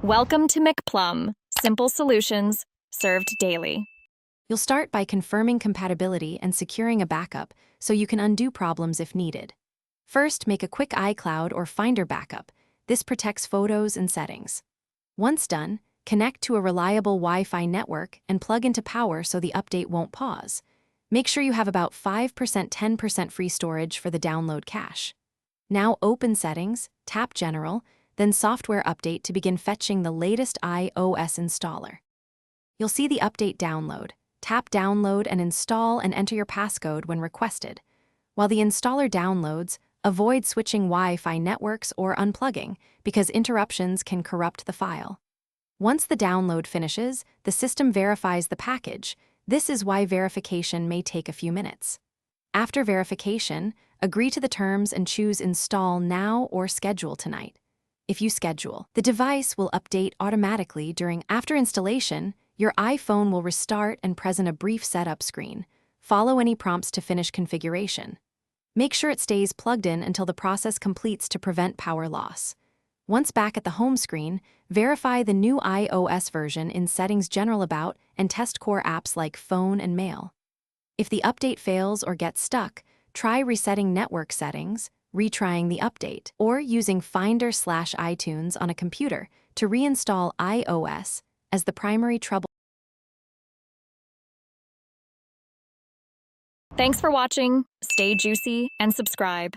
Welcome to McPlum, simple solutions served daily. You'll start by confirming compatibility and securing a backup so you can undo problems if needed. First, make a quick iCloud or Finder backup. This protects photos and settings. Once done, connect to a reliable Wi-Fi network and plug into power so the update won't pause. Make sure you have about 5% 10% free storage for the download cache. Now open Settings, tap General, then Software Update to begin fetching the latest iOS installer. You'll see the update download. Tap Download and install and enter your passcode when requested. While the installer downloads, avoid switching Wi-Fi networks or unplugging because interruptions can corrupt the file. Once the download finishes, the system verifies the package. This is why verification may take a few minutes. After verification, agree to the terms and choose Install Now or Schedule Tonight. If you schedule, the device will update automatically after installation. Your iPhone will restart and present a brief setup screen. Follow any prompts to finish configuration. Make sure it stays plugged in until the process completes to prevent power loss. Once back at the home screen, verify the new iOS version in Settings General About and test core apps like Phone and Mail. If the update fails or gets stuck, try resetting network settings, retrying the update, or using Finder/iTunes on a computer to reinstall iOS as the primary trouble. Thanks for watching. Stay juicy and subscribe.